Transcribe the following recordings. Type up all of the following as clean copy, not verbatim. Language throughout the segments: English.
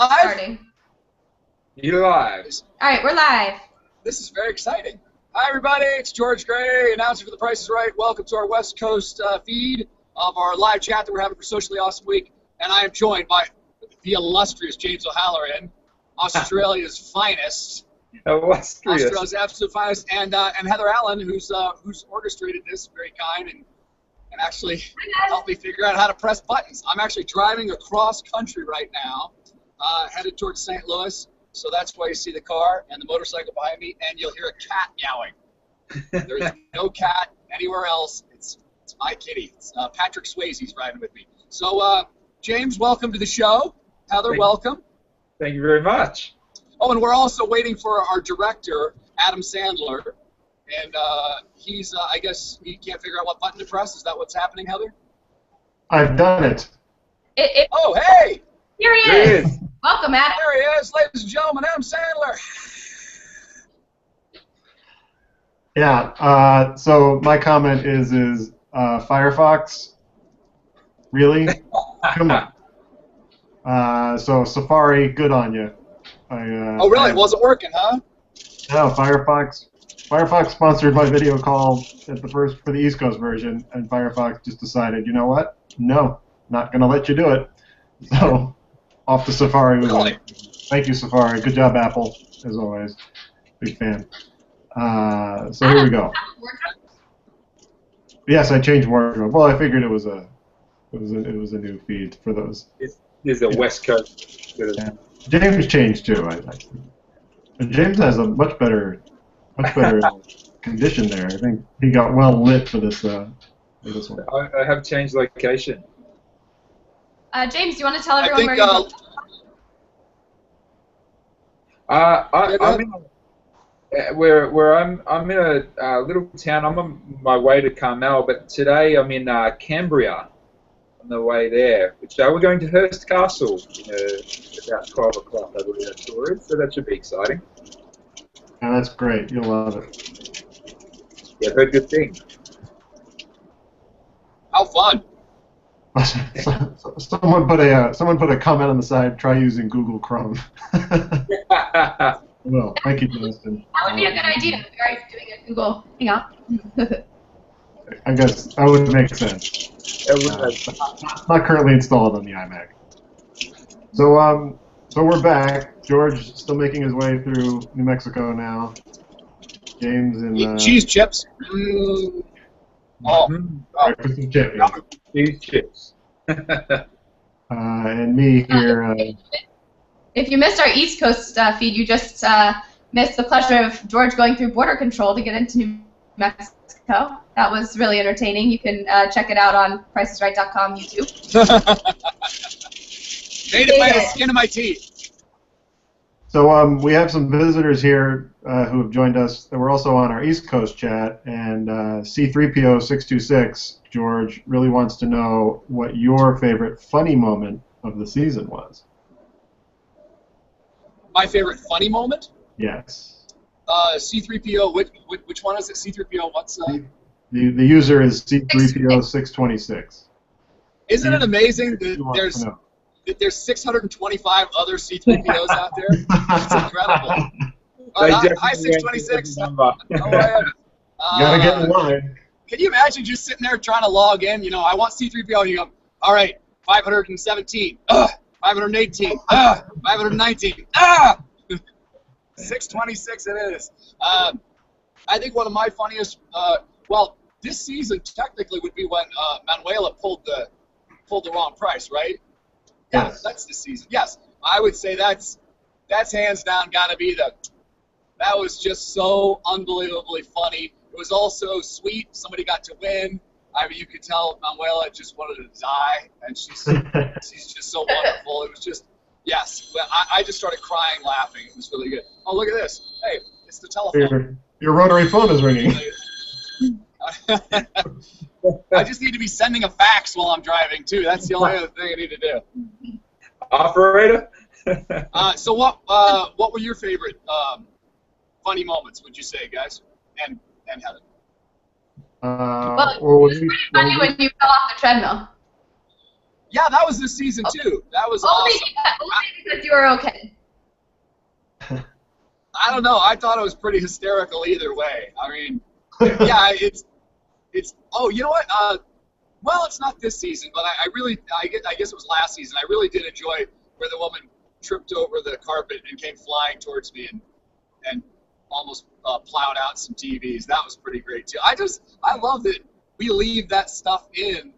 Starting. You're live. All right, we're live. This is very exciting. Hi, everybody. It's George Gray, announcer for The Price is Right. Welcome to our West Coast feed of our live chat that we're having for Socially Awesome Week. And I am joined by the illustrious James O'Halloran, Australia's finest. Australia's absolute finest. And Heather Allen, who's orchestrated this, very kind, and actually helped me figure out how to press buttons. I'm actually driving across country right now, headed towards St. Louis. So that's why you see the car and the motorcycle behind me, and you'll hear a cat meowing. There's no cat anywhere else. It's my kitty. It's Patrick Swayze's riding with me. So, James, welcome to the show. Heather, welcome. Thank you very much. Oh, and we're also waiting for our director, Adam Sandler. And he's, I guess, he can't figure out what button to press. Is that what's happening, Heather? I've done it. Oh, hey! Here he is. Welcome, Adam. There he is, ladies and gentlemen, Adam Sandler. Yeah, so my comment is Firefox? Really? Come on. So Safari, good on you. Oh, really? It wasn't working, huh? No, Firefox. Firefox sponsored my video call for the East Coast version, and Firefox just decided, you know what? No, not going to let you do it. So, off to Safari we went. Thank you, Safari. Good job, Apple, as always. Big fan. So here we go. Yes, I changed wardrobe. Well, I figured it was a new feed for those. It's a West Coast. Yeah. James changed too. James has a much better condition there. I think he got well lit for this one. I have changed location. James, do you want to tell everyone where you're going? I'm in a little town. I'm on my way to Carmel, but today I'm in Cambria on the way there. We're going to Hearst Castle about 12 o'clock, I believe that's where it is, so that should be exciting. Yeah, that's great. You'll love it. Yeah, heard good things. How fun! Someone put a comment on the side. Try using Google Chrome. Well, thank you, Justin. That would be a good idea if you're doing a Google Hangout. I guess that would make sense. Not currently installed on the iMac. So we're back. George still making his way through New Mexico now. James and cheese chips. Cheese chips. And me here. If you missed our East Coast feed, you just missed the pleasure of George going through border control to get into New Mexico. That was really entertaining. You can check it out on PricesRight.com YouTube. Made it by the skin of my teeth. So we have some visitors here who have joined us. We're also on our East Coast chat, and C3PO626, George, really wants to know what your favorite funny moment of the season was. My favorite funny moment? Yes. C3PO, which one is it? C3PO, what's The user is C3PO626. Isn't it amazing that there's 625 other C3POs out there? It's incredible. Hi, 626. You gotta get in line. Can you imagine just sitting there trying to log in? You know, I want C3PO, and you go, all right, 517, 518, 519, 626 it is. I think one of my funniest, well, this season technically would be when Manuela pulled the wrong price, right? Yeah, Yes. that's this season. Yes, I would say that's hands down got to be that was just so unbelievably funny. It was also sweet. Somebody got to win. I mean, you could tell Manuela just wanted to die, and she's just so wonderful. It was just, yes. I just started crying, laughing. It was really good. Oh, look at this. Hey, it's the telephone. Your rotary phone is ringing. I just need to be sending a fax while I'm driving, too. That's the only other thing I need to do. Operator? So what were your favorite funny moments, would you say, guys? And Heather? Well, it was pretty funny when you fell off the treadmill. Yeah, that was this season too. That was Only awesome. only because you were okay. I don't know. I thought it was pretty hysterical either way. I mean, yeah, it's. Oh, you know what? Well, it's not this season, but I guess it was last season. I really did enjoy where the woman tripped over the carpet and came flying towards me and almost plowed out some TVs. That was pretty great too. I love that we leave that stuff in.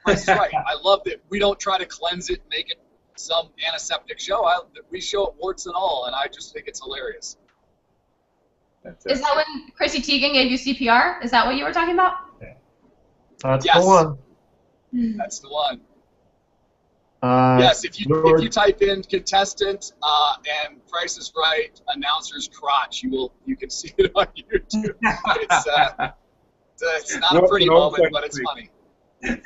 Price is Right. I love that we don't try to cleanse it, make it some antiseptic show. We show it warts and all, and I just think it's hilarious. Is that when Chrissy Teigen gave you CPR? Is that what you were talking about? That's Yes. the one. That's the one. Uh, Yes, if George- you type in contestant and Price is Right announcer's crotch, you can see it on YouTube. It's not a What's pretty an old moment, but it's country? funny.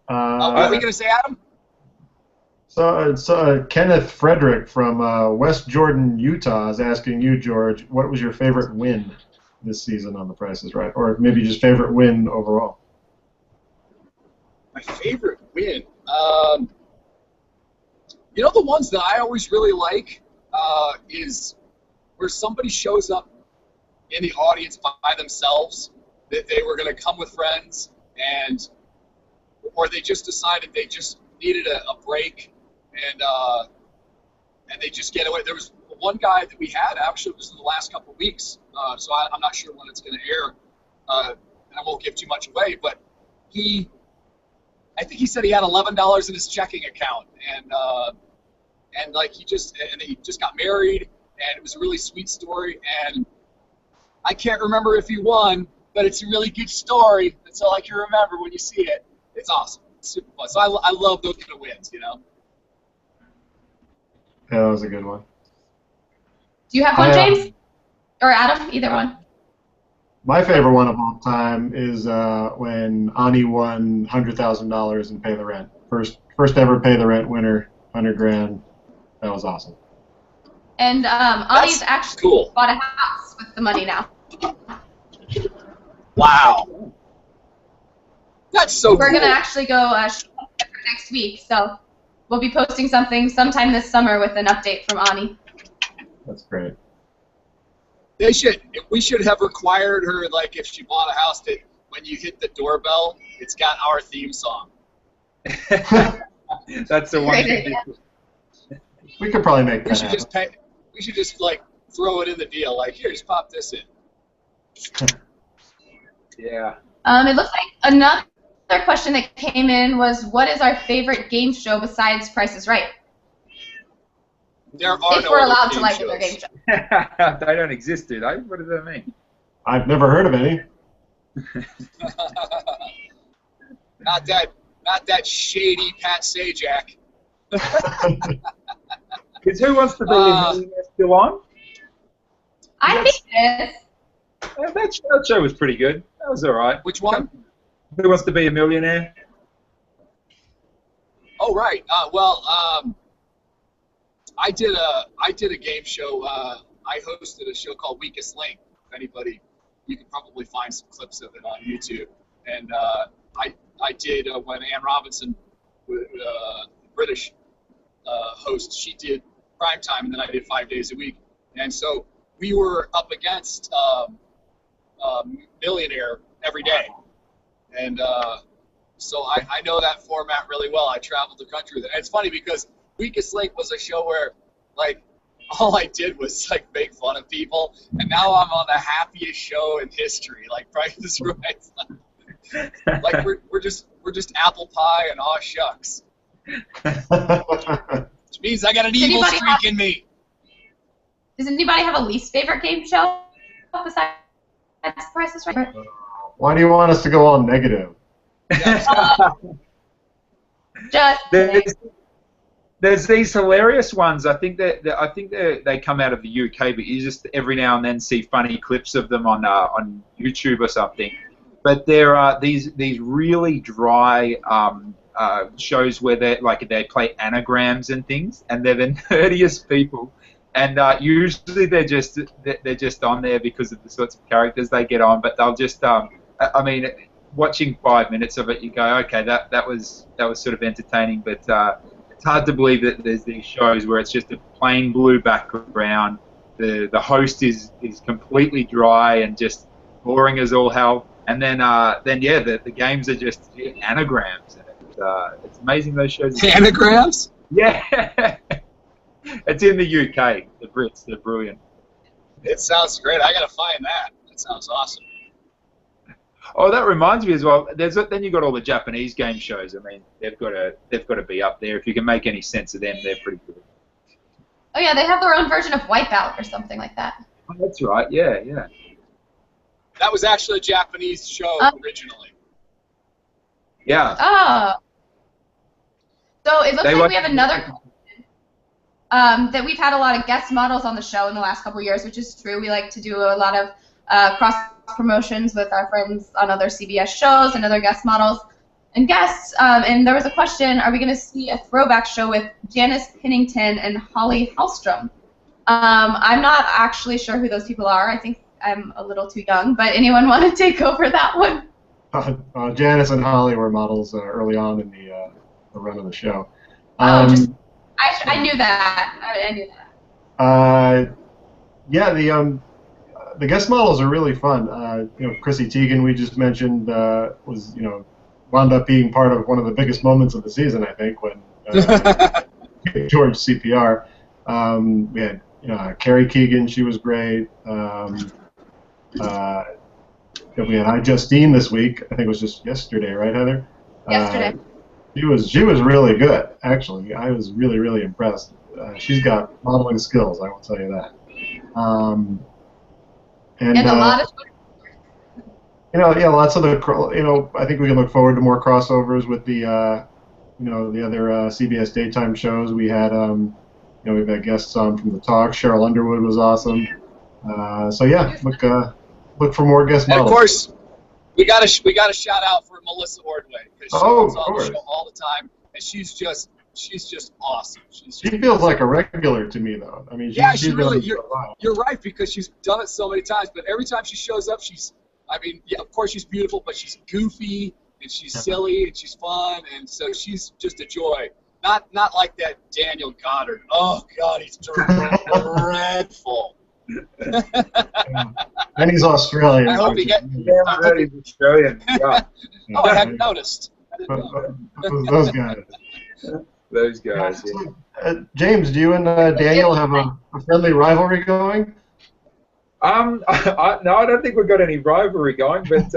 What were you going to say, Adam? So Kenneth Frederick from West Jordan, Utah, is asking you, George, what was your favorite win this season on The Price is Right, or maybe just favorite win overall? My favorite win. You know, the ones that I always really like is where somebody shows up in the audience by themselves, that they were going to come with friends, or they just decided they just needed a break, and they just get away. There was one guy that we had, actually, it was in the last couple of weeks, so I'm not sure when it's going to air, and I won't give too much away, but I think he said he had $11 in his checking account, and like he just got married, and it was a really sweet story, and I can't remember if he won, but it's a really good story. That's all I can remember when you see it. It's awesome. It's super fun. So I love those kind of wins, you know. Yeah, that was a good one. Do you have one, James? Or Adam? Either one. My favorite one of all time is when Ani won $100,000 in Pay the Rent. First ever Pay the Rent winner, $100,000. That was awesome. And Ani's actually cool. bought a house with the money now. Wow. That's so We're cool. going to actually go next week, so we'll be posting something sometime this summer with an update from Ani. That's great. We should have required her, like, if she bought a house, that when you hit the doorbell, it's got our theme song. That's the one. Great idea. We could probably make We that should happen. just like throw it in the deal. Like, here, just pop this in. Yeah. It looks like another question that came in was, what is our favorite game show besides Price is Right? There are If no we're other allowed to game like other shows. game shows. They don't exist, do they? What does that mean? I've never heard of any. Not that shady Pat Sajak. Because Who Wants to Be a Millionaire still on? I think it is. That show was pretty good. That was all right. Which one? Who Wants to Be a Millionaire? Oh, right. I did a game show. I hosted a show called Weakest Link. If anybody, you can probably find some clips of it on YouTube. And I did when Ann Robinson, British host, she did primetime, and then I did 5 days a week. And so we were up against Millionaire every day. And so I know that format really well. I traveled the country with it. And it's funny because Weakest Link was a show where, like, all I did was, like, make fun of people. And now I'm on the happiest show in history. Like, Price is Right. Like, we're just apple pie and aw shucks. Which means I got an evil Anybody streak in me. Does anybody have a least favorite game show besides Price is Right? Why do you want us to go all negative? Just There's these hilarious ones. I think they come out of the UK, but you just every now and then see funny clips of them on YouTube or something. But there are these really dry shows where they play anagrams and things, and they're the nerdiest people. And usually they're just on there because of the sorts of characters they get on. But they'll just I mean, watching 5 minutes of it, you go, okay, that was sort of entertaining, but it's hard to believe that there's these shows where it's just a plain blue background. The host is completely dry and just boring as all hell. And then yeah, the games are just anagrams. And it's amazing those shows. Anagrams? Yeah. It's in the UK. The Brits, they're brilliant. It sounds great. I gotta find that. That sounds awesome. Oh, that reminds me as well. Then you got all the Japanese game shows. I mean, they've got to be up there. If you can make any sense of them, they're pretty good. Oh yeah, they have their own version of Wipeout or something like that. Oh, that's right. Yeah. That was actually a Japanese show originally. Yeah. Oh. So it looks like we have another question. That we've had a lot of guest models on the show in the last couple of years, which is true. We like to do a lot of cross promotions with our friends on other CBS shows and other guest models and guests. And there was a question: are we going to see a throwback show with Janice Pennington and Holly Hallstrom? I'm not actually sure who those people are. I think I'm a little too young, but anyone want to take over that one? Janice and Holly were models early on in the run of the show. I knew that. I knew that. Yeah, the guest models are really fun. Chrissy Teigen, we just mentioned, was wound up being part of one of the biggest moments of the season, I think, when George CPR. We had Carrie Keegan, she was great. We had iJustine this week. I think it was just yesterday, right, Heather? Yesterday. She was really good, actually. I was really, really impressed. She's got modeling skills, I will tell you that. And a lot of lots of the I think we can look forward to more crossovers with the the other CBS daytime shows. We had we've had guests on from the talk. Cheryl Underwood was awesome. So yeah, look for more guest models. And of course, we got to shout out for Melissa Ordway, because she comes on the show all the time, and she's just awesome. She feels like a regular to me, though. I mean, she really. You're right, because she's done it so many times. But every time she shows up, of course she's beautiful, but she's goofy and she's silly and she's fun, and so she's just a joy. Not like that Daniel Goddard. Oh God, he's dreadful. And he's Australian. I hope he's Australian. Yeah. Oh, I hadn't noticed. Those guys. Those guys. Yeah. James, do you and Daniel have a friendly rivalry going? No, I don't think we've got any rivalry going. But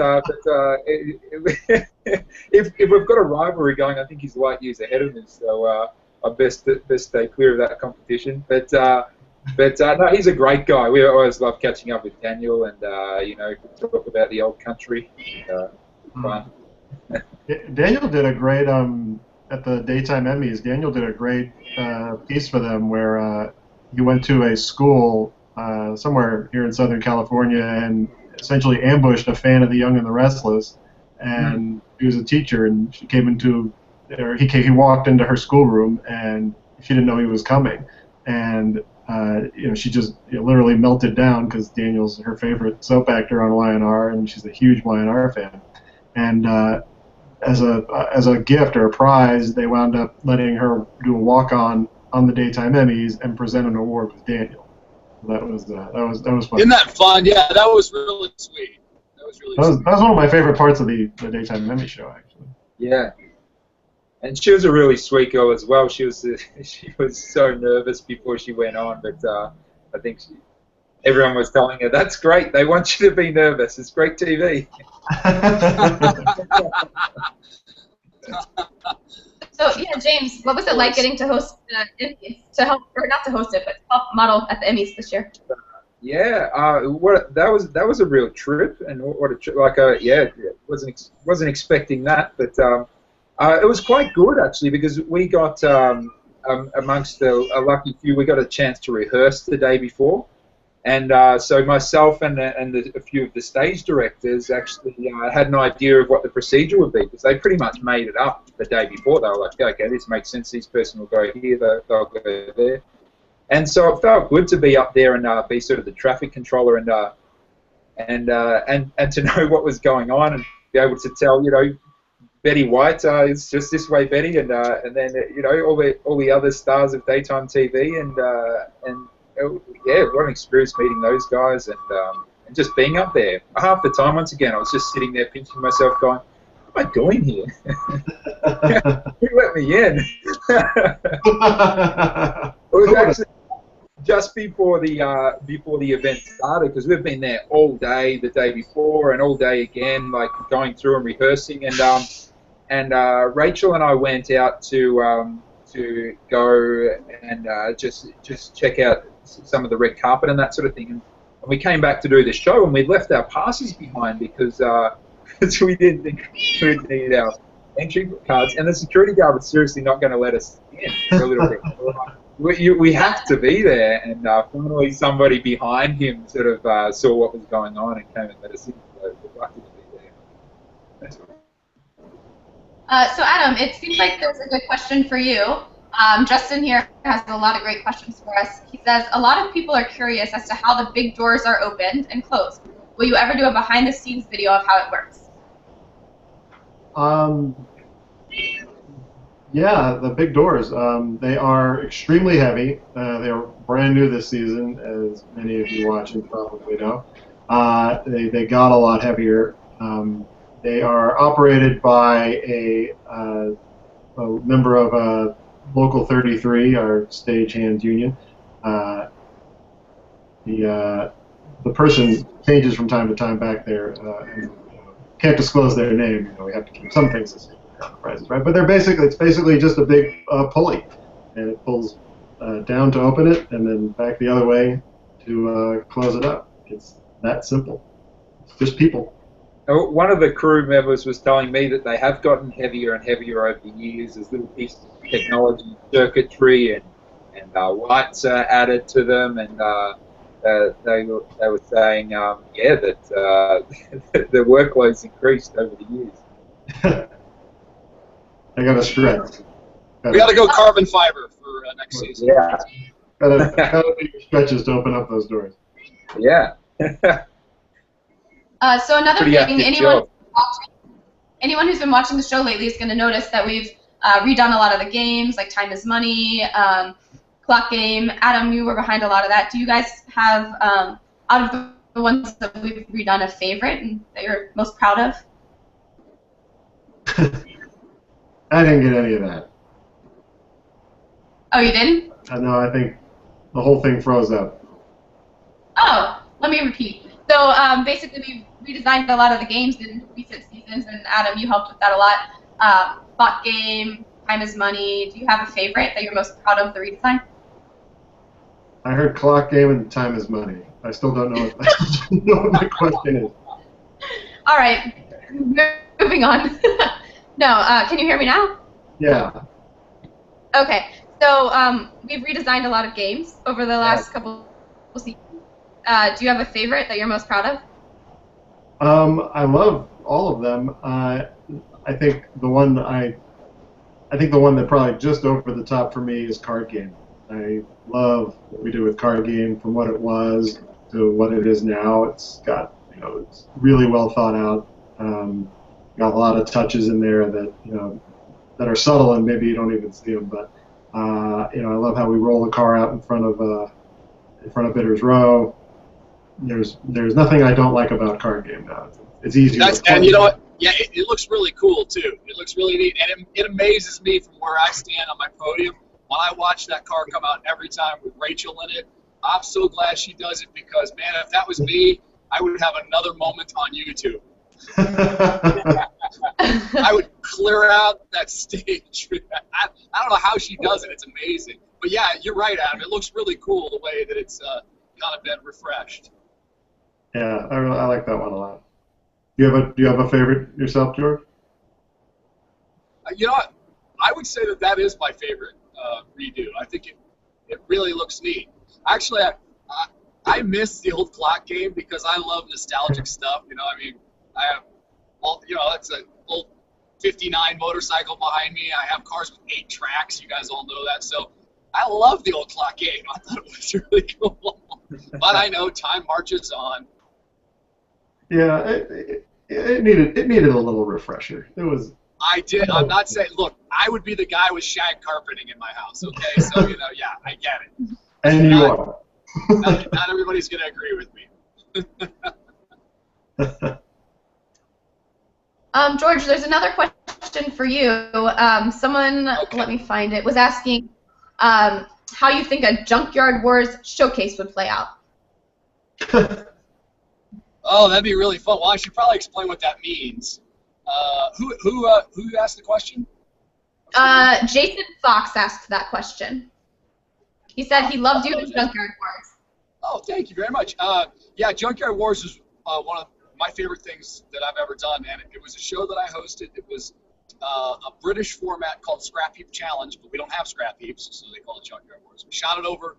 if we've got a rivalry going, I think he's light years ahead of me. So I best stay clear of that competition. But no, he's a great guy. We always love catching up with Daniel, and talk about the old country. Fun. Daniel did a great at the daytime Emmys. Daniel did a great piece for them where he went to a school somewhere here in Southern California and essentially ambushed a fan of The Young and the Restless. And he was a teacher, and she came he walked into her schoolroom, and she didn't know he was coming, and she just literally melted down because Daniel's her favorite soap actor on YNR, and she's a huge YNR fan. And as a gift or a prize, they wound up letting her do a walk-on the daytime Emmys and present an award with Daniel. That was fun. Isn't that fun? Yeah, that was really sweet. That was one of my favorite parts of the daytime Emmy show, actually. Yeah. And she was a really sweet girl as well. She was so nervous before she went on, but I think everyone was telling her, "That's great. They want you to be nervous. It's great TV." So yeah, James, what was it like getting to host the Emmys, not to host it, but to help model at the Emmys this year? Yeah, that was a real trip, and what a trip! Wasn't expecting that, but. It was quite good, actually, because we got, amongst a lucky few, we got a chance to rehearse the day before. And so myself and a few of the stage directors actually had an idea of what the procedure would be, because they pretty much made it up the day before. They were like, okay, this makes sense. This person will go here, they'll go there. And so it felt good to be up there and be sort of the traffic controller and to know what was going on. And be able to tell, Betty White is just this way, Betty, and then all the other stars of daytime TV, yeah, what an experience meeting those guys and just being up there. Half the time, once again, I was just sitting there pinching myself, going, "What am I doing here? Who let me in?" It was actually just before the event started, because we've been there all day the day before and all day again, like going through and rehearsing, and Rachel and I went out to go and just check out some of the red carpet and that sort of thing, and we came back to do the show, and we left our passes behind because we didn't think we needed our entry cards, and the security guard was seriously not going to let us in for a little bit. We have to be there, and finally somebody behind him sort of saw what was going on and came and let us in. So we're lucky to be there. That's right. So Adam, it seems like there's a good question for you. Justin here has a lot of great questions for us. He says, a lot of people are curious as to how the big doors are opened and closed. Will you ever do a behind-the-scenes video of how it works? Yeah, the big doors. They are extremely heavy. They are brand new this season, as many of you watching probably know. They got a lot heavier. They are operated by a member of Local 33, our stagehands union. The person changes from time to time back there, and can't disclose their name. We have to keep some things the same. Prices, right? But it's basically just a big pulley, and it pulls down to open it, and then back the other way to close it up. It's that simple. It's just people. One of the crew members was telling me that they have gotten heavier and heavier over the years as little pieces of technology, circuitry, and lights added to them, and they were saying, that the workload's increased over the years. I got to stretch. We got to go carbon fiber for next season. Yeah. Got to do stretches to open up those doors. Yeah. So another Pretty thing, active anyone who's been watching the show lately is going to notice that we've redone a lot of the games, like Time is Money, Clock Game. Adam, you were behind a lot of that. Do you guys have, out of the ones that we've redone, a favorite and that you're most proud of? I didn't get any of that. Oh, you didn't? No, I think the whole thing froze up. Oh, let me repeat. So basically, we've redesigned a lot of the games in recent seasons, and Adam, you helped with that a lot. Clock Game, Time is Money. Do you have a favorite that you're most proud of the redesign? I heard Clock Game and Time is Money. I still don't know what my question is. All right, moving on. No, can you hear me now? Yeah. Okay, so we've redesigned a lot of games over the last couple of seasons. Do you have a favorite that you're most proud of? I love all of them. I think the one that probably just over the top for me is Card Game. I love what we did with Card Game, from what it was to what it is now. It's got, it's really well thought out. Got a lot of touches in there that that are subtle and maybe you don't even see them. But I love how we roll the car out in front of Bidders Row. There's nothing I don't like about Card Game now. It's easier. And you know what? Yeah, it looks really cool too. It looks really neat, and it amazes me from where I stand on my podium when I watch that car come out every time with Rachel in it. I'm so glad she does it, because man, if that was me, I would have another moment on YouTube. I would clear out that stage. I don't know how she does it. It's amazing. But yeah, you're right, Adam. It looks really cool the way that it's kind of been refreshed. Yeah, I like that one a lot. Do you have a favorite yourself, George? You know what? I would say that is my favorite redo. I think it really looks neat. Actually, I miss the old Clock Game because I love nostalgic stuff. I mean, I have that's an old '59 motorcycle behind me. I have cars with 8 tracks. You guys all know that. So I love the old Clock Game. I thought it was really cool. But I know time marches on. Yeah, it needed a little refresher. It was. I did. I'm not saying. Look, I would be the guy with shag carpeting in my house. Okay, so yeah, I get it. And you are. Not everybody's gonna agree with me. George, there's another question for you. Someone, let me find it, was asking how you think a Junkyard Wars showcase would play out. Oh, that'd be really fun. Well, I should probably explain what that means. Who asked the question? Jason Fox asked that question. He said he loved you in Junkyard Wars. Oh, thank you very much. Yeah, Junkyard Wars is one of my favorite things that I've ever done, and it was a show that I hosted. It was a British format called Scrap Heap Challenge, but we don't have scrap heaps, so they call it Junkyard Wars. We shot it over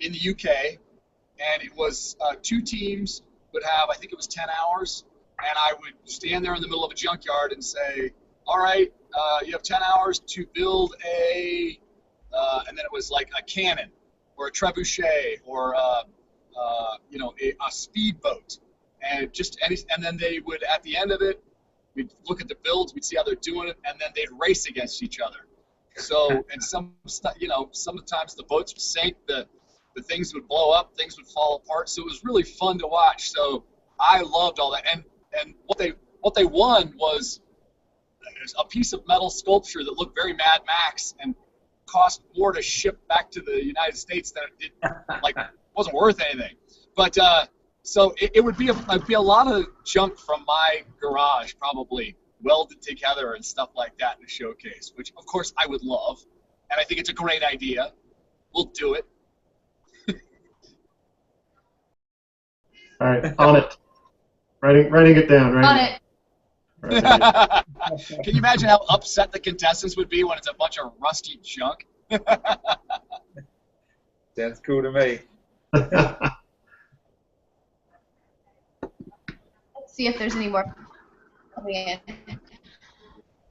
in the UK, and it was 2 teams would have, I think it was 10 hours, and I would stand there in the middle of a junkyard and say, all right, you have 10 hours to build and then it was like a cannon or a trebuchet or a speedboat, and and then they would, at the end of it, we'd look at the builds, we'd see how they're doing it, and then they'd race against each other. So, and sometimes the boats would sink, the things would blow up, things would fall apart. So it was really fun to watch. So I loved all that. And what they won was a piece of metal sculpture that looked very Mad Max and cost more to ship back to the United States than it did, wasn't worth anything. But so it would be a lot of junk from my garage, probably welded together and stuff like that in a showcase, which of course I would love, and I think it's a great idea. We'll do it. All right, on it. Writing it down. On it. Can you imagine how upset the contestants would be when it's a bunch of rusty junk? Sounds cool to me. Let's see if there's any more coming in.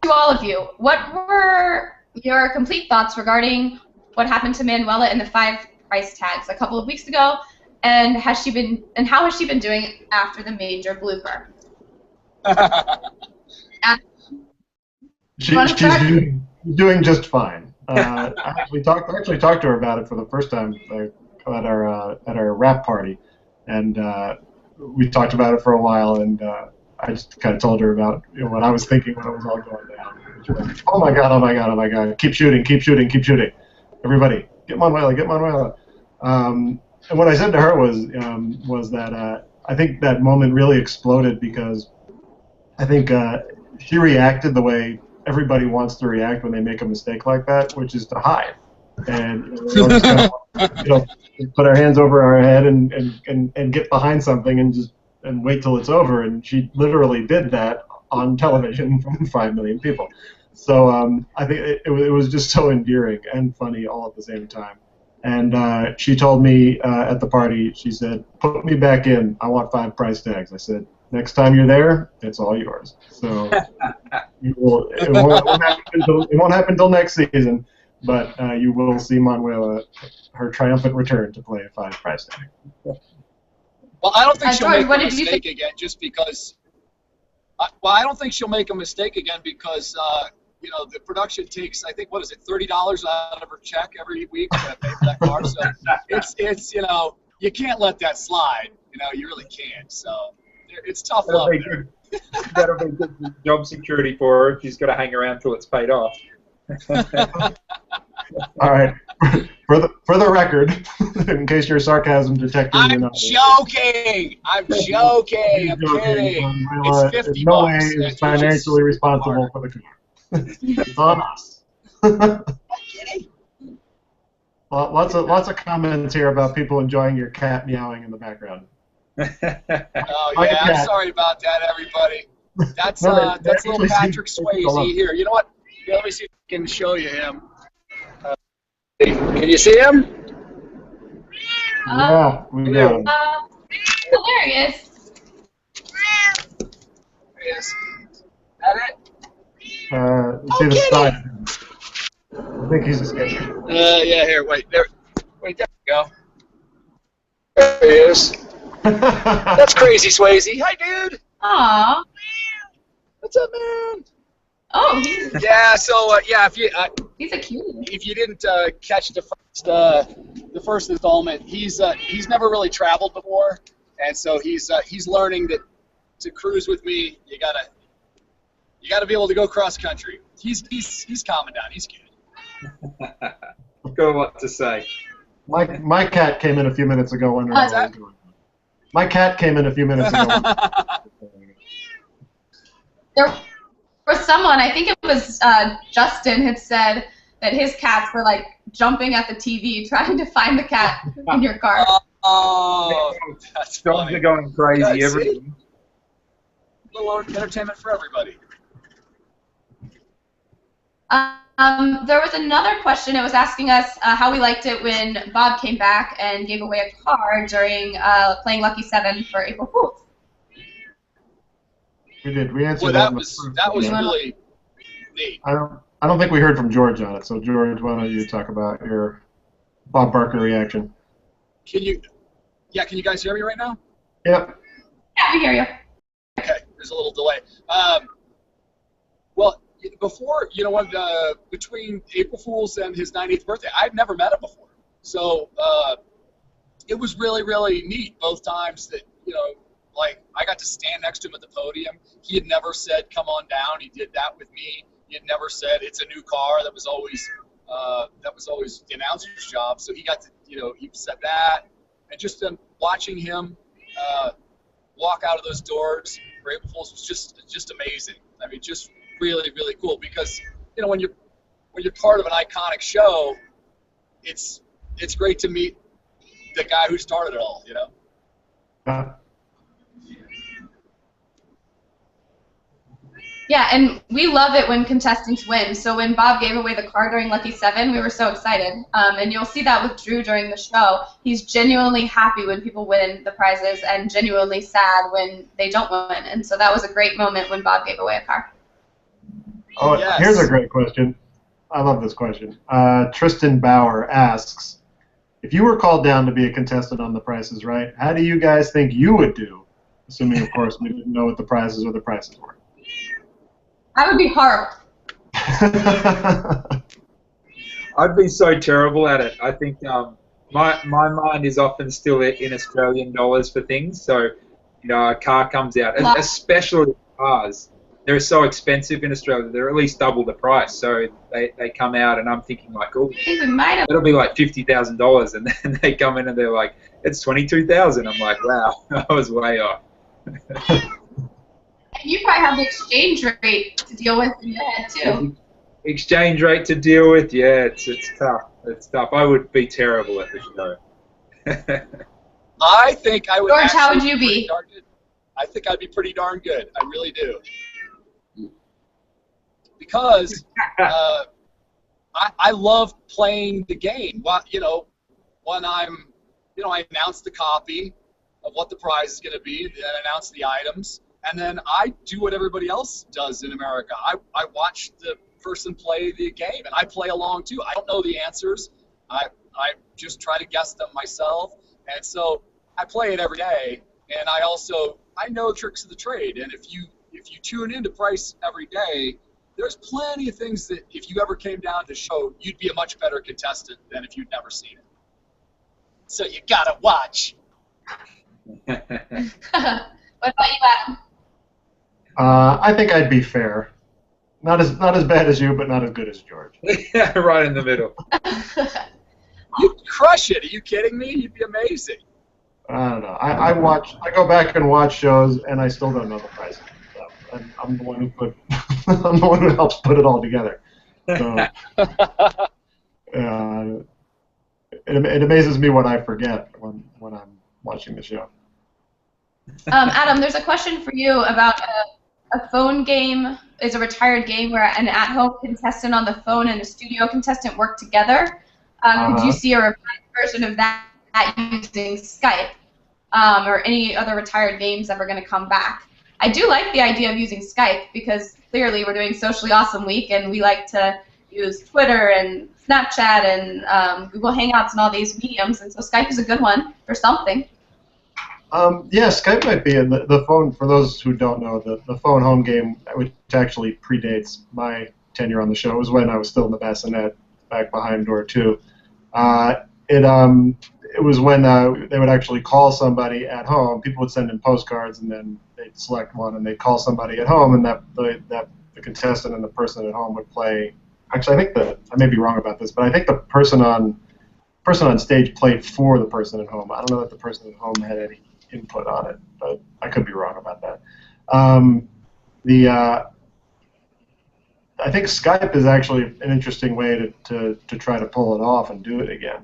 To all of you, what were your complete thoughts regarding what happened to Manuela in the 5 price tags a couple of weeks ago, and how has she been doing after the major blooper? She's doing just fine. I actually talked to her about it for the first time at our rap party, and we talked about it for a while, and I just kind of told her about what I was thinking when it was all going down. She was like, oh my god, keep shooting, everybody, get Manuela. And what I said to her was that I think that moment really exploded because I think she reacted the way everybody wants to react when they make a mistake like that, which is to hide and just kind of, put our hands over our head and get behind something and wait till it's over. And she literally did that on television from 5 million people. So I think it was just so endearing and funny all at the same time. And she told me at the party, she said, put me back in. I want 5 price tags. I said, next time you're there, it's all yours. So it won't happen until next season, but you will see Manuela, her triumphant return to play a 5 price tag. Well, I don't think she'll George, make a mistake again just because. I don't think she'll make a mistake again because the production takes, I think, what is it, $30 out of her check every week to pay for that car. So it's you can't let that slide. You really can't. So it's tough love there. That'll be good job security for her if she's got to hang around till it's paid off. All right. For the record, in case your sarcasm detected, I'm joking. I'm kidding. It's 50 no bucks. way is financially responsible for the car. It's on us. Lots of comments here about people enjoying your cat meowing in the background. Oh yeah, I'm sorry about that, everybody. That's little Patrick Swayze here. You know what? Yeah, let me see if I can show you him. Can you see him? Yeah, we got him. Hilarious. There he is. Is that it? See the side. I think he's escaping. Yeah, here, wait, there we go. There he is. That's Crazy Swayze. Hi, dude. Aww. What's up, man? Oh, Yeah. So yeah, he's a cutie. if you didn't catch the first installment, he's never really traveled before, and so he's learning that to cruise with me, you gotta be able to go cross country. He's calming down. He's good. Got a lot to say. My cat came in a few minutes ago wondering how I was doing. My cat came in a few minutes ago. There was someone, I think it was Justin, had said that his cats were like jumping at the TV trying to find the cat in your car. Oh, that's Dogs funny. are going crazy. Yeah, see? Everything. Little entertainment for everybody. There was another question. It was asking us how we liked it when Bob came back and gave away a car during playing Lucky 7 for April Fools. We did. We answered Well, that. that was really neat. I don't think we heard from George on it. So George, why don't you talk about your Bob Barker reaction? Can you guys hear me right now? Yep. Yeah, we hear you. Okay, there's a little delay. Well, before, when between April Fool's and his 90th birthday, I'd never met him before. So it was really, really neat both times that, like I got to stand next to him at the podium. He had never said, "Come on down." He did that with me. He had never said, "It's a new car." That was always the announcer's job. So he got to, he said that, and just watching him walk out of those doors for April Fool's was just amazing. I mean, just really, really cool because when you're part of an iconic show, it's great to meet the guy who started it all. Yeah, and we love it when contestants win. So when Bob gave away the car during Lucky 7, we were so excited. And you'll see that with Drew during the show. He's genuinely happy when people win the prizes and genuinely sad when they don't win. And so that was a great moment when Bob gave away a car. Oh, Yes. Here's a great question. I love this question. Tristan Bauer asks, if you were called down to be a contestant on The Price is Right, how do you guys think you would do? Assuming, of course, we didn't know what the prizes or the prices were. I would be horrible. I'd be so terrible at it. I think my mind is often still in Australian dollars for things. So, a car comes out, especially cars. They're so expensive in Australia. They're at least double the price. So they come out, and I'm thinking like, oh, I think we might have. it'll be like $50,000, and then they come in and they're like, it's $22,000. I'm like, wow, I was way off. And you probably have the exchange rate to deal with in your head, too. Exchange rate to deal with, yeah, it's tough. It's tough. I would be terrible at the show. I think I would. George, how actually would you be? I think I'd be pretty darn good. I really do. Because I love playing the game. When I announce the copy of what the prize is going to be, then announce the items, and then I do what everybody else does in America. I watch the person play the game, and I play along too. I don't know the answers. I just try to guess them myself, and so I play it every day. And I know tricks of the trade. And if you tune into Price every day, there's plenty of things that if you ever came down to show, you'd be a much better contestant than if you'd never seen it. So you gotta watch. What about you, Adam? I think I'd be fair. Not as bad as you, but not as good as George. Right in the middle. You'd crush it. Are you kidding me? You'd be amazing. I don't know. I go back and watch shows, and I still don't know the prices. So I'm the one who I'm the one who helps put it all together. So, it amazes me what I forget when I'm watching the show. Adam, there's a question for you about a phone game is a retired game where an at-home contestant on the phone and a studio contestant work together. Could you see a revised version of that using Skype or any other retired games that were going to come back? I do like the idea of using Skype because clearly we're doing Socially Awesome Week and we like to use Twitter and Snapchat and Google Hangouts and all these mediums, and so Skype is a good one for something. Yeah, Skype might be. And the phone, for those who don't know, the phone home game, which actually predates my tenure on the show, was when I was still in the bassinet back behind door 2. It was when they would actually call somebody at home. People would send in postcards, and then they'd select one, and they'd call somebody at home, and the contestant and the person at home would play. Actually, I think I may be wrong about this, but I think the person on stage played for the person at home. I don't know that the person at home had any input on it, but I could be wrong about that. I think Skype is actually an interesting way to try to pull it off and do it again.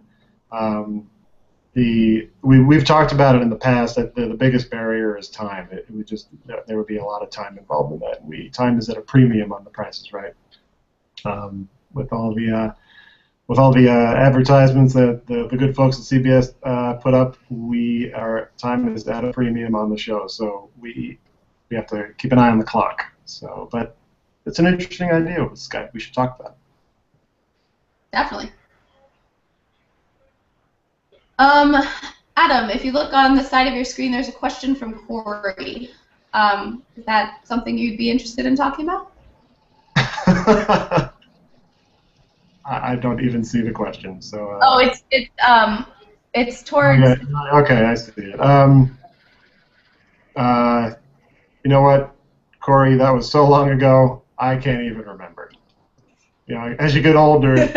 We've talked about it in the past that the biggest barrier is time. There would be a lot of time involved in that. Time is at a premium on The Price is Right. With all the advertisements that the good folks at CBS put up, our time is at a premium on the show, so we have to keep an eye on the clock. So, but it's an interesting idea with Skype. We should talk about it. Definitely. Adam, if you look on the side of your screen, there's a question from Corey. Is that something you'd be interested in talking about? I don't even see the question. So. It's towards. Okay, I see it. You know what, Corey? That was so long ago, I can't even remember. You know, as you get older, it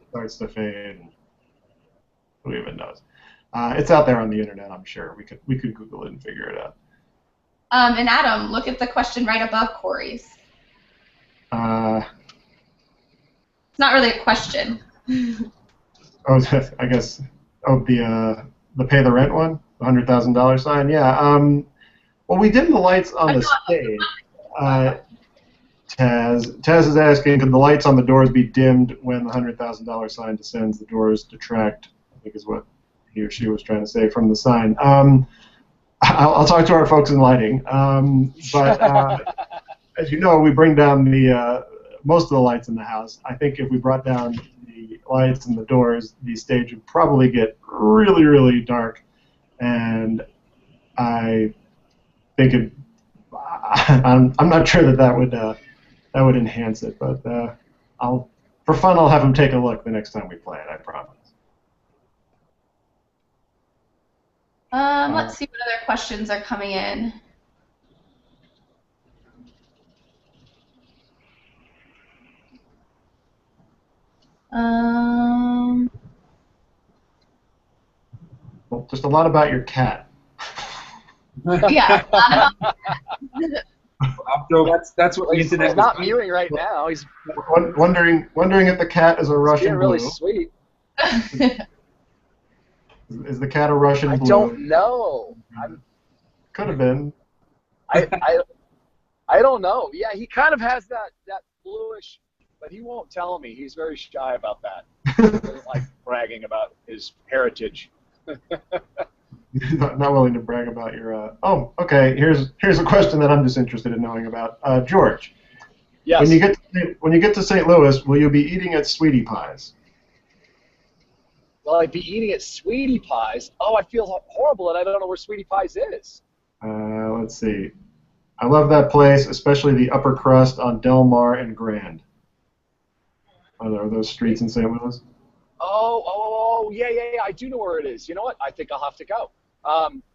starts to fade. And who even knows? It's out there on the internet, I'm sure. We could Google it and figure it out. And Adam, look at the question right above Corey's. It's not really a question. I guess. The pay the rent one, the $100,000 sign. Yeah. Well, we dimmed the lights on the stage. Taz is asking, could the lights on the doors be dimmed when the $100,000 sign descends? The doors detract, I think is what he or she was trying to say from the sign. I'll talk to our folks in lighting. But as you know, we bring down most of the lights in the house. I think if we brought down the lights and the doors, the stage would probably get really, really dark. And I think I'm not sure that would enhance it, but for fun, I'll have them take a look the next time we play it. I promise. Let's see what other questions are coming in. Well, just a lot about your cat. Yeah, a lot about So that's what the He's internet. not mewing right now. He's Wondering if the cat is a Russian being really blue. sweet. Is the cat a Russian I blue? don't know. Could have been. I don't know. Yeah, he kind of has that bluish, but he won't tell me. He's very shy about that. He doesn't like bragging about his heritage. Not willing to brag about your. Oh, okay. Here's a question that I'm just interested in knowing about. George. Yes. When you get to St. Louis, will you be eating at Sweetie Pies? Well, I'd be eating at Sweetie Pies. Oh, I feel horrible that I don't know where Sweetie Pies is. Let's see. I love that place, especially the upper crust on Del Mar and Grand. Are those streets in St. Louis? Oh, yeah. I do know where it is. You know what? I think I'll have to go.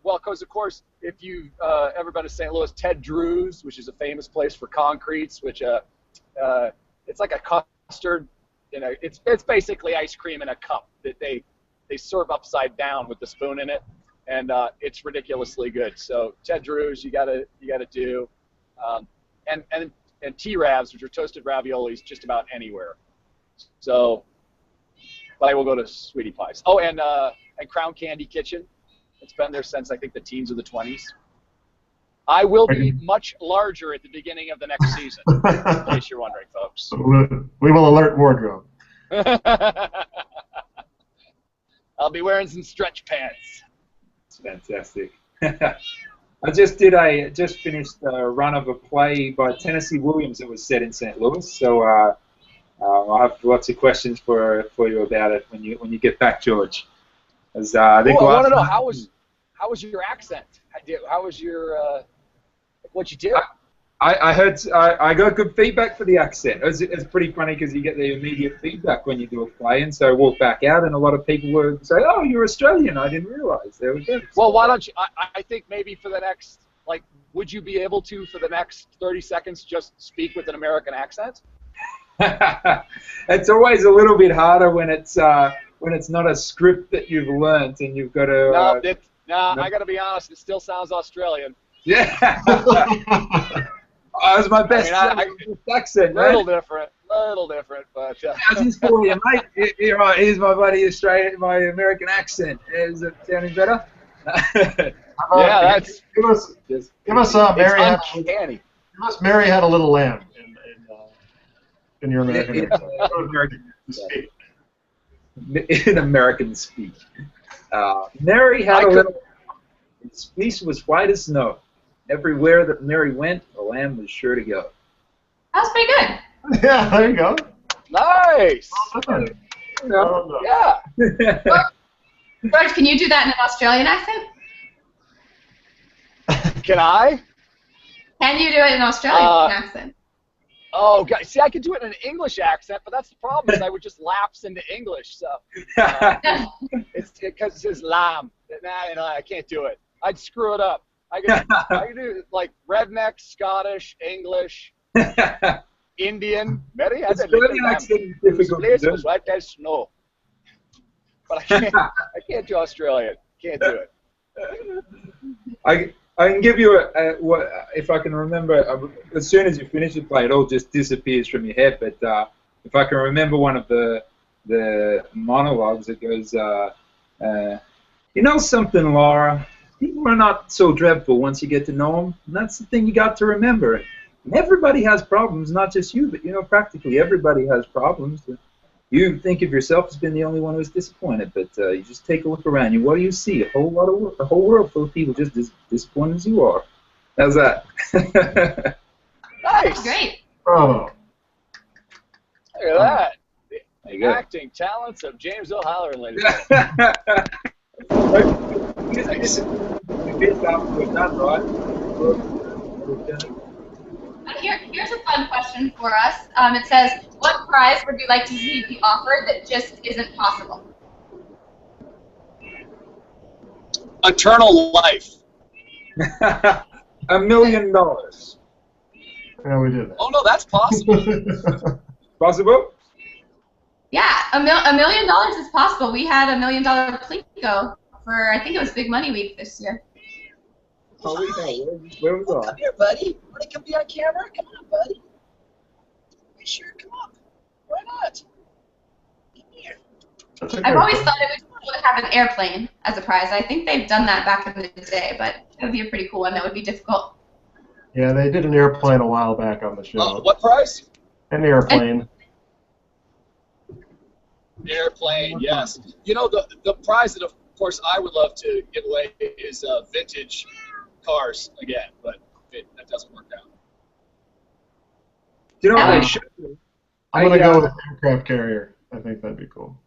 Well, because, of course, if you've ever been to St. Louis, Ted Drew's, which is a famous place for concretes, which it's like a custard. It's basically ice cream in a cup that they serve upside down with the spoon in it, and it's ridiculously good. So Ted Drew's, you gotta do, and T-Ravs, which are toasted raviolis, just about anywhere. So, but I will go to Sweetie Pies. Oh, and Crown Candy Kitchen. It's been there since I think the teens or the 20s. I will be much larger at the beginning of the next season, in case you're wondering, folks. We will alert wardrobe. I'll be wearing some stretch pants. It's fantastic. I just finished a run of a play by Tennessee Williams that was set in St. Louis. So I'll have lots of questions for you about it when you get back, George. As I think I want to know how how was your accent? How was your what'd you do? I heard I got good feedback for the accent. It's pretty funny because you get the immediate feedback when you do a play, and so I walked back out, and a lot of people would say, "Oh, you're Australian. I didn't realise." There we go. Well, why don't you? I think maybe for the next, like, would you be able to, for the next 30 seconds, just speak with an American accent? It's always a little bit harder when it's not a script that you've learnt and you've got to. No, I got to be honest. It still sounds Australian. Yeah. That was my best accent, man. Little different, but. Thousands for you, mate. Here's my buddy my American accent. Is it sounding better? Yeah, that's. Give us Mary had uncanny. give us Mary had a little lamb in your American accent. In American speak. Mary had a little. His fleece was white as snow. Everywhere that Mary went, the lamb was sure to go. That was pretty good. Yeah, there you go. Nice. Yeah. George, can you do that in an Australian accent? Can I? Can you do it in an Australian accent? Oh, God. See, I could do it in an English accent, but that's the problem is I would just lapse into English. So it's because it says lamb. Nah, I can't do it. I'd screw it up. I could do like redneck, Scottish, English, Indian. Maybe I did. Australian accent is difficult to This do. was white as snow. But I can't do Australian. Can't do it. I can give you what if I can remember. As soon as you finish the play, it all just disappears from your head. But if I can remember one of the monologues, it goes, "You know something, Laura? People are not so dreadful once you get to know them, and that's the thing you got to remember. And everybody has problems, not just you, but practically everybody has problems. You think of yourself as being the only one who's disappointed, but you just take a look around you. What do you see? A whole world full of people just as disappointed as you are. How's that?" Nice. Great. Bravo. Look at that. There you go. Acting talents of James O'Halloran, ladies. Here's a fun question for us. It says, what prize would you like to see be offered that just isn't possible? Eternal life. $1 million. Yeah, we did Oh no, that's possible. that. Possible? Yeah, $1 million is possible. We had $1 million Plinko for, I think it was Big Money Week this year. Hi. Where was Come here, buddy. Want to come be on camera? Come on, buddy. You sure? Come on. Why not? Come here. That's a I've great always point. thought it would be cool to have an airplane as a prize. I think they've done that back in the day, but it would be a pretty cool one. That would be difficult. Yeah, they did an airplane a while back on the show. What price? An airplane. Airplane, yes. You know, the prize that, of course, I would love to give away is vintage cars again, but that doesn't work out. Do you know what Yeah. they should do? I'm gonna go with an aircraft carrier. I think that'd be cool.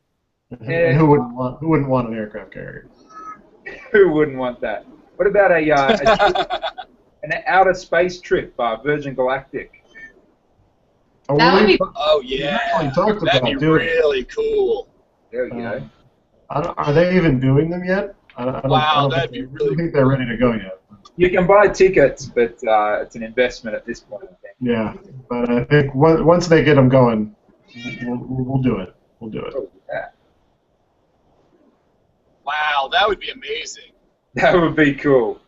Yeah. And who wouldn't want an aircraft carrier? Who wouldn't want that? What about an outer space trip by Virgin Galactic? Oh, That would be Oh, we yeah. actually talked That'd about be doing it. really cool. There we go. Are they even doing them yet? I don't that'd think be really think they're ready to go yet. You can buy tickets, but it's an investment at this point, I think. Yeah, but I think once they get them going, we'll do it. We'll do it. Oh, yeah. Wow, that would be amazing. That would be cool.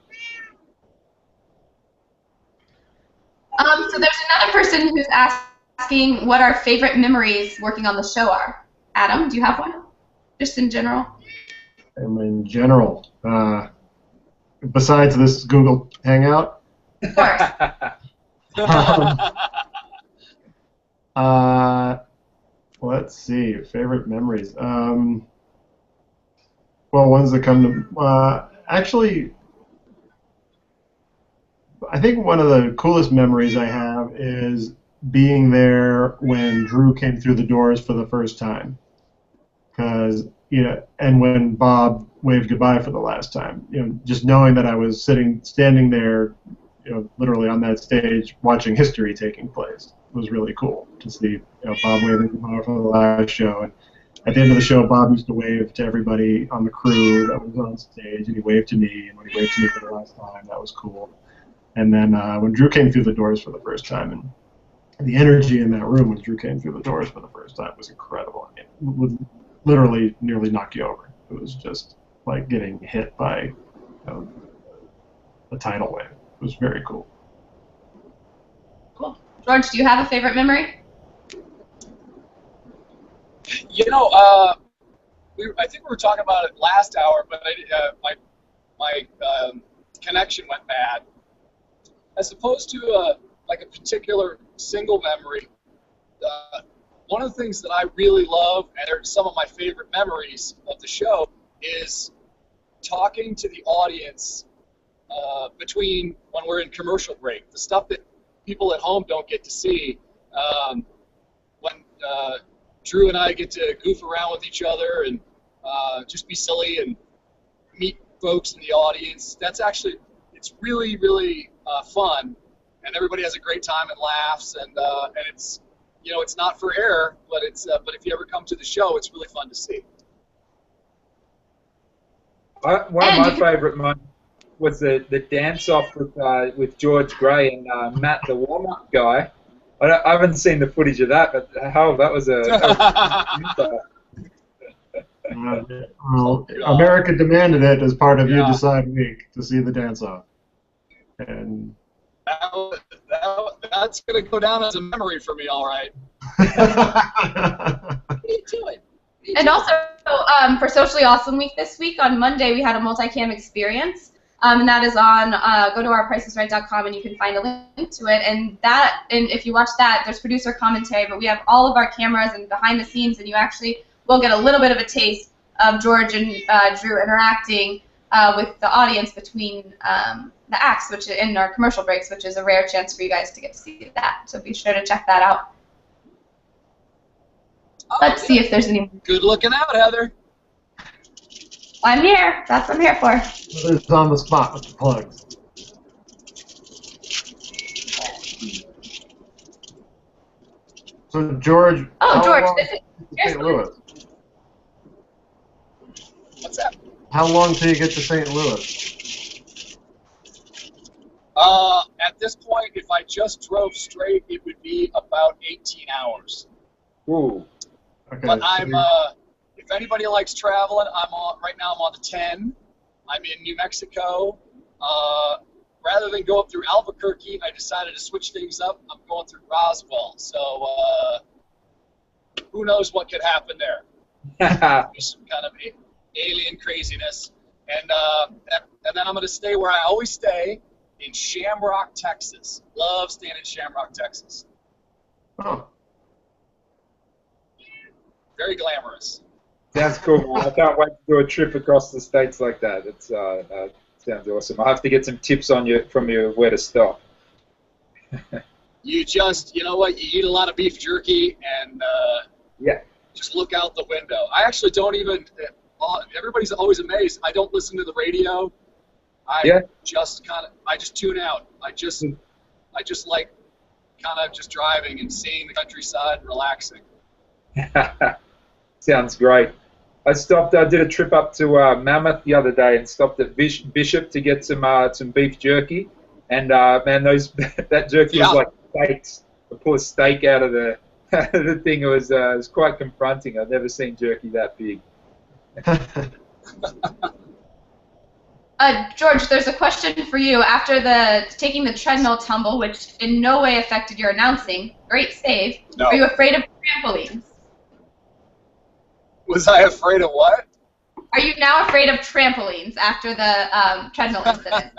So there's another person who's asking what our favorite memories working on the show are. Adam, do you have one? Just in general? In general, besides this Google Hangout, Of course. let's see, favorite memories. Well, ones that come to actually, I think one of the coolest memories I have is being there when Drew came through the doors for the first time. Because and when Bob waved goodbye for the last time, just knowing that I was standing there, literally on that stage, watching history taking place was really cool to see, Bob waving goodbye for the last show. And at the end of the show, Bob used to wave to everybody on the crew that was on stage, and he waved to me, and when he waved to me for the last time, that was cool. And then when Drew came through the doors for the first time, and the energy in that room when Drew came through the doors for the first time was incredible. I mean, it would literally nearly knock you over. It was just like getting hit by a tidal wave. It was very cool. Cool. George, do you have a favorite memory? I think we were talking about it last hour, but my connection went bad. As opposed to like a particular single memory, one of the things that I really love, and they're some of my favorite memories of the show, is talking to the audience between when we're in commercial break. The stuff that people at home don't get to see. When Drew and I get to goof around with each other and just be silly and meet folks in the audience. It's really, really fun, and everybody has a great time and laughs, and it's, it's not for air, but but if you ever come to the show, it's really fun to see. One of my favorite moments was the dance off with George Gray and Matt, the warm-up guy. I haven't seen the footage of that, but hell, that was America demanded it as part of You Decide Week to see the dance-off. And that's going to go down as a memory for me, all right. Me too. And also, for Socially Awesome Week this week, on Monday, we had a multicam experience. And that is on, go to ourpricesright.com and you can find a link to it. And if you watch that, there's producer commentary, but we have all of our cameras and behind the scenes, and you actually will get a little bit of a taste of George and Drew interacting with the audience between the acts, which in our commercial breaks, which is a rare chance for you guys to get to see that. So be sure to check that out. Let's see if there's any. Good looking out, Heather. I'm here. That's what I'm here for. It's on the spot with the plugs. So George. Oh, George, this is St. Louis. What's that? How long till you get to St. Louis? At this point, if I just drove straight, it would be about 18 hours. Ooh. Okay. But if anybody likes traveling, right now I'm on the 10. I'm in New Mexico. Rather than go up through Albuquerque, I decided to switch things up. I'm going through Roswell. So who knows what could happen there? Some kind of alien craziness. And then I'm going to stay where I always stay, in Shamrock, Texas. Love staying in Shamrock, Texas. Oh. Very glamorous. Sounds cool. I can't wait to do a trip across the states like that. It sounds awesome. I'll have to get some tips from you where to stop. You know what? You eat a lot of beef jerky and just look out the window. I actually don't even. Everybody's always amazed. I don't listen to the radio. I just tune out. I just like kind of just driving and seeing the countryside and relaxing. Sounds great. I did a trip up to Mammoth the other day and stopped at Bishop to get some beef jerky. And man, that jerky was like steaks. I pull a steak out of the thing. It was quite confronting. I've never seen jerky that big. George, there's a question for you. After taking the treadmill tumble, which in no way affected your announcing, great save. No. Are you afraid of trampolines? Was I afraid of what? Are you now afraid of trampolines after the treadmill incident?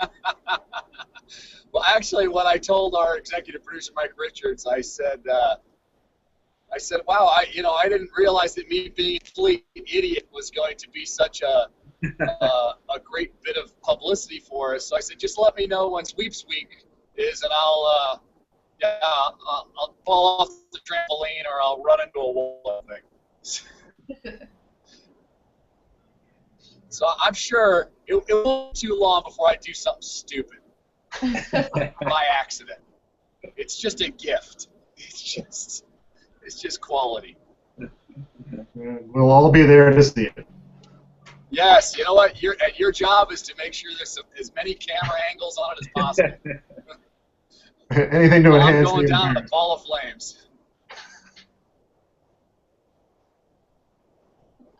Well, actually, when I told our executive producer, Mike Richards, I said, wow, I didn't realize that me being a complete idiot was going to be such a great bit of publicity for us. So I said, just let me know when Sweeps Week is, and I'll fall off the trampoline or I'll run into a wall, I think. So I'm sure it won't be too long before I do something stupid by accident. It's just a gift. It's just quality. We'll all be there to see it. Yes, you know what? Your job is to make sure there's as many camera angles on it as possible. Anything to I'm enhance going the down in a environment. ball of flames.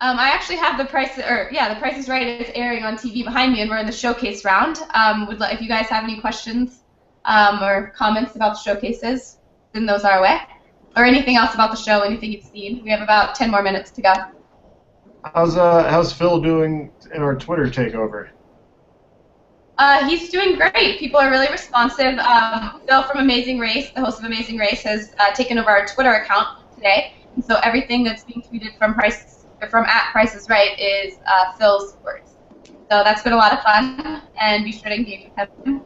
I actually have the Price is Right is airing on TV behind me, and we're in the showcase round. If you guys have any questions or comments about the showcases, send those our way. Or anything else about the show, anything you've seen. We have about 10 more minutes to go. How's Phil doing in our Twitter takeover? He's doing great. People are really responsive. Phil from Amazing Race, the host of Amazing Race, has taken over our Twitter account today, and so everything that's being tweeted from @Price is Right is Phil's words. So that's been a lot of fun, and be sure to engage with him.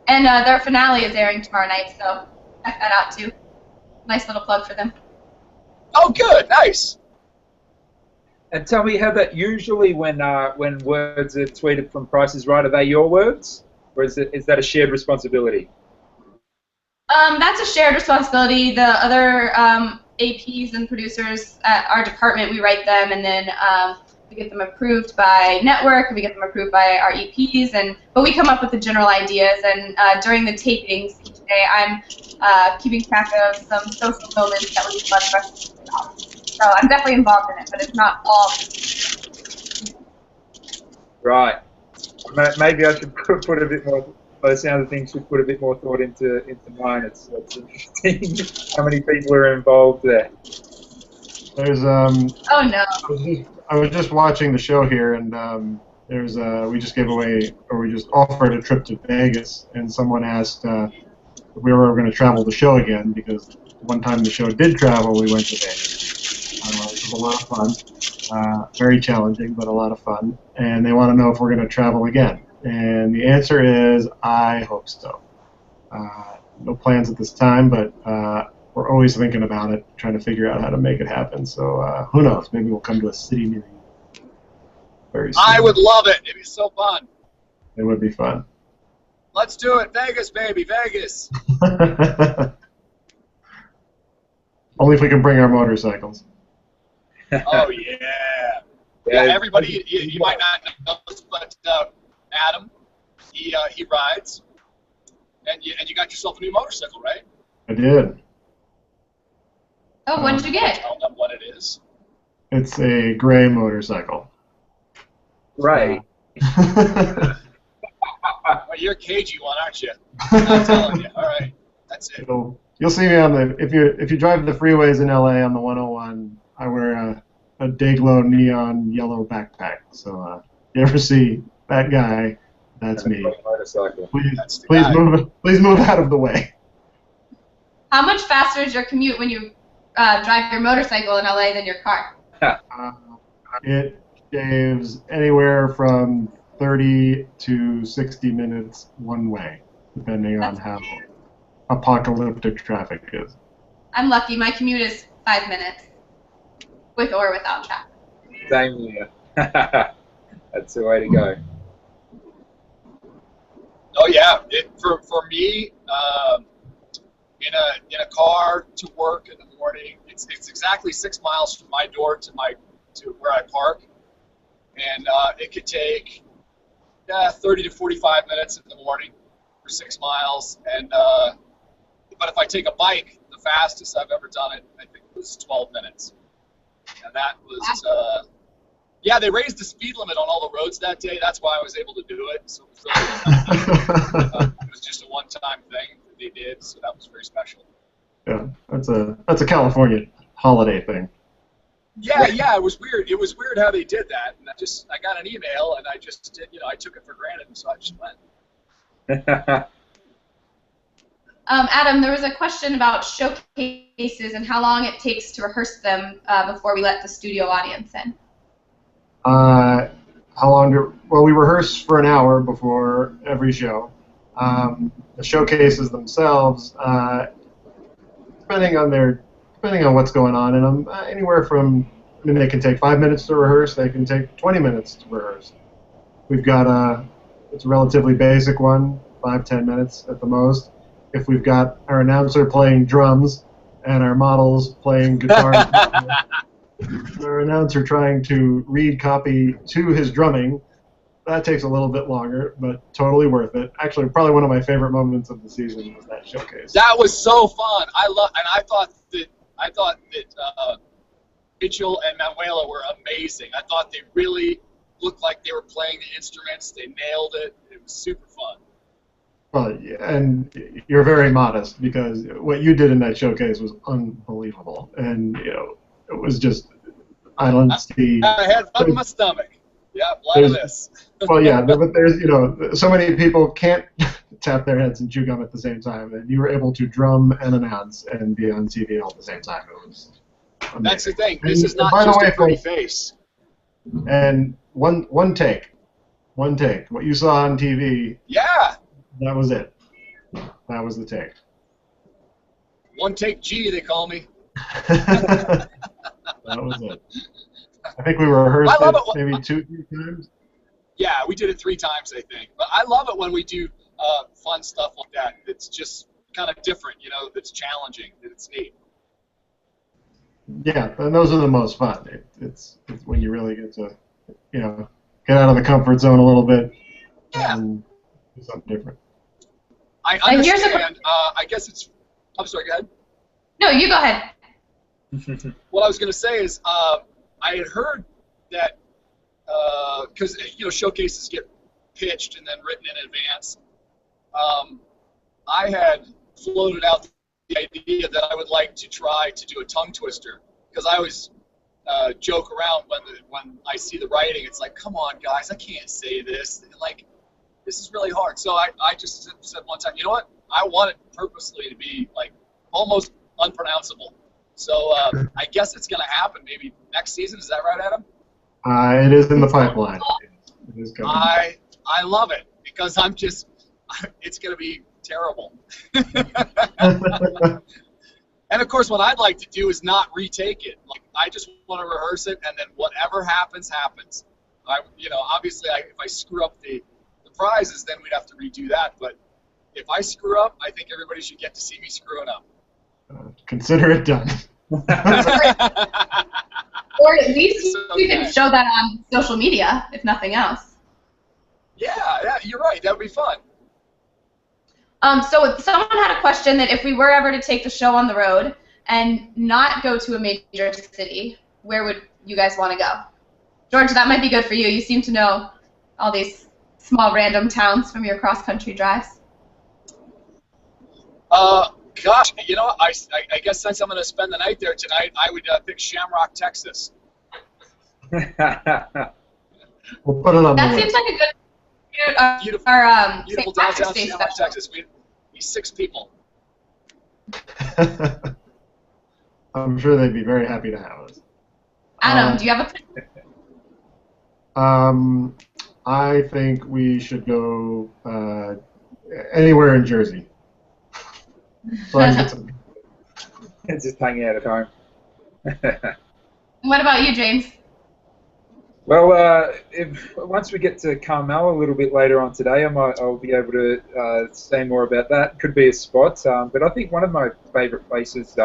And their finale is airing tomorrow night, so check that out too. Nice little plug for them. Oh, good, nice. And tell me, how that usually when words are tweeted from Price is Right, are they your words, or is that a shared responsibility? That's a shared responsibility. The other APs and producers at our department, we write them, and then we get them approved by network, and we get them approved by our EPs, but we come up with the general ideas, and during the tapings each day, I'm keeping track of some social moments that would be fun for us to talk about. So I'm definitely involved in it, but it's not all. Right. Maybe I should put a bit more. By the sound of things, should put a bit more thought into mine. It's interesting how many people are involved there. There's Oh no. I was just watching the show here, and we just offered a trip to Vegas, and someone asked if we were going to travel the show again, because one time the show did travel, we went to Vegas. It was a lot of fun, very challenging, but a lot of fun, and they want to know if we're going to travel again. And the answer is, I hope so. No plans at this time, but we're always thinking about it, trying to figure out how to make it happen. So who knows? Maybe we'll come to a city near you very soon. I would love it. It'd be so fun. It would be fun. Let's do it. Vegas, baby, Vegas. Only if we can bring our motorcycles. Oh, yeah. Yeah, everybody, you might not know this, but Adam, he rides, and you got yourself a new motorcycle, right? I did. Oh, what did you get? Tell them what it is. It's a gray motorcycle. Right. Well, you're a cagey one, aren't you? I'm telling you. All right, that's it. You'll see me on the if you drive the freeways in LA on the 101. I wear a Dayglow neon yellow backpack. So you ever see that guy? That's me. Motorcycle. Please move out of the way. How much faster is your commute when you drive your motorcycle in LA than your car? It shaves anywhere from 30 to 60 minutes one way, depending on how apocalyptic traffic is. I'm lucky. My commute is 5 minutes, with or without traffic. Same here. That's the way to go. Oh yeah, for me, in a car to work in the morning, it's exactly 6 miles from my door to where I park, and it could take 30 to 45 minutes in the morning for 6 miles, and but if I take a bike, the fastest I've ever done it, I think, was 12 minutes, and that was. Yeah, they raised the speed limit on all the roads that day. That's why I was able to do it. So it was, really, it was just a one-time thing that they did, so that was very special. Yeah, that's a California holiday thing. Yeah, it was weird. It was weird how they did that, and I got an email, and I just did, I took it for granted, and so I just went. Adam, there was a question about showcases and how long it takes to rehearse them before we let the studio audience in. How long well, we rehearse for an hour before every show. The showcases themselves, depending on what's going on in them, anywhere from I mean, they can take 5 minutes to rehearse. They can take 20 minutes to rehearse. We've got it's a relatively basic one, 5-10 minutes at the most. If we've got our announcer playing drums and our models playing guitar, our announcer trying to read copy to his drumming, that takes a little bit longer, but totally worth it. Actually, probably one of my favorite moments of the season was that showcase. That was so fun. I thought that Mitchell and Manuela were amazing. I thought they really looked like they were playing the instruments. They nailed it. It was super fun. Well, and you're very modest because what you did in that showcase was unbelievable, and it was just I don't see. I had fun in my stomach. Yeah, a lot of this. Well, yeah, but there's so many people can't tap their heads and chew gum at the same time, and you were able to drum and announce and be on TV all at the same time. It was amazing. That's the thing. This is not by just the way, a pretty face. And one take. What you saw on TV. Yeah. That was it. That was the take. One take G, they call me. That was it. I think we rehearsed it maybe 2-3 times. Yeah, we did it 3 times, I think. But I love it when we do fun stuff like that. It's just kind of different, it's challenging, it's neat. Yeah, and those are the most fun. It's when you really get to, get out of the comfort zone a little bit and do something different. I understand. I guess it's. I'm sorry. Go ahead. No, you go ahead. What I was going to say is, I had heard that because showcases get pitched and then written in advance. I had floated out the idea that I would like to try to do a tongue twister because I always joke around when I see the writing. It's like, come on, guys, I can't say this. And this is really hard. So I just said one time, you know what? I want it purposely to be like almost unpronounceable. So I guess it's going to happen maybe next season. Is that right, Adam? It is in the pipeline. It is coming. I love it because it's going to be terrible. And of course, what I'd like to do is not retake it. Like I just want to rehearse it, and then whatever happens, happens. Obviously, if I screw up the prizes, then we'd have to redo that. But if I screw up, I think everybody should get to see me screwing up. Consider it done. Or at least you can show that on social media, if nothing else. Yeah, you're right. That would be fun. So someone had a question that if we were ever to take the show on the road and not go to a major city, where would you guys want to go? George, that might be good for you. You seem to know all these small random towns from your cross-country drives. Gosh, I guess since I'm going to spend the night there tonight, I would pick Shamrock, Texas. We'll put it on that the seems list. like a good beautiful St. Patrick's downtown Day Shamrock, special. Texas. We'd be 6 people. I'm sure they'd be very happy to have us. Adam, do you have a I think we should go anywhere in Jersey. So I can get some. Just hanging out at home. What about you, James? Well, once we get to Carmel a little bit later on today, I'll be able to say more about that. Could be a spot, but I think one of my favourite places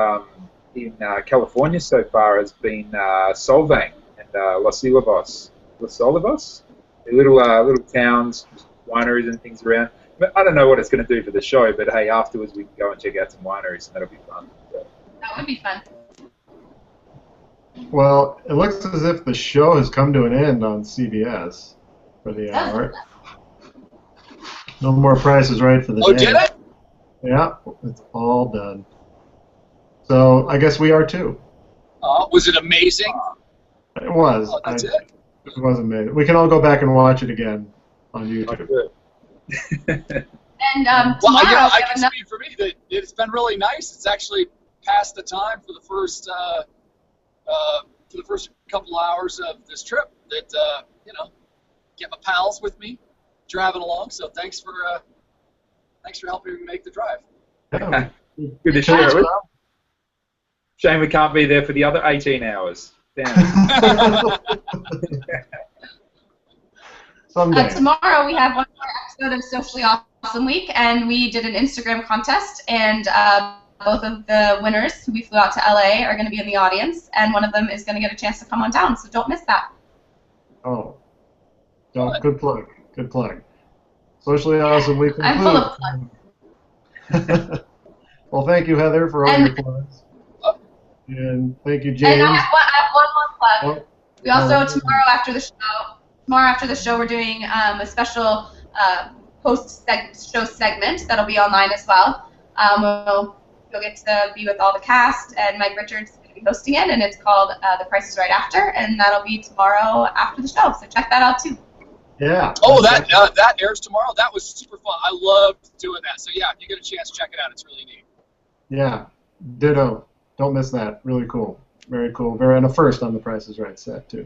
in California so far has been Solvang and Los Olivos. They're little towns, wineries and things around. I don't know what it's going to do for the show, but hey, afterwards we can go and check out some wineries, and that'll be fun. So. That would be fun. Well, it looks as if the show has come to an end on CBS for the hour. No more Price is Right for the day. Oh, did it? Yeah, it's all done. So I guess we are too. Was it amazing? It was. Oh, that's it? It was amazing. We can all go back and watch it again on YouTube. And Well, tomorrow I can speak for me that it's been really nice. It's actually past the time for the first couple hours of this trip that get my pals with me driving along. So thanks for helping me make the drive. Yeah. Good to share it with. Shame we can't be there for the other 18 hours. Down. Someday. Tomorrow we have one more episode of Socially Awesome Week, and we did an Instagram contest, and both of the winners who we flew out to LA are going to be in the audience, and one of them is going to get a chance to come on down, so don't miss that. Oh. Good plug. Good plug. Socially Awesome Week. I'm full of plugs. Well, thank you, Heather, for all your plugs. And thank you, James. And I have one more plug. Oh. We also, tomorrow after the show, we're doing a special post-show segment that'll be online as well. You'll get to be with all the cast, and Mike Richards is going to be hosting it, and it's called The Price is Right After, and that'll be tomorrow after the show, so check that out too. Yeah. Oh, that airs tomorrow? That was super fun. I loved doing that. So, yeah, if you get a chance, check it out. It's really neat. Yeah, ditto. Don't miss that. Really cool. Very cool. And a first on The Price is Right set, too.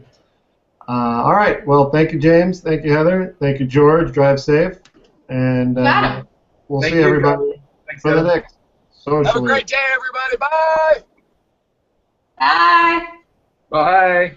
All right. Well, thank you, James. Thank you, Heather. Thank you, George. Drive safe. And we'll see everybody for the next Socially. Have a great day, everybody. Bye. Bye. Bye.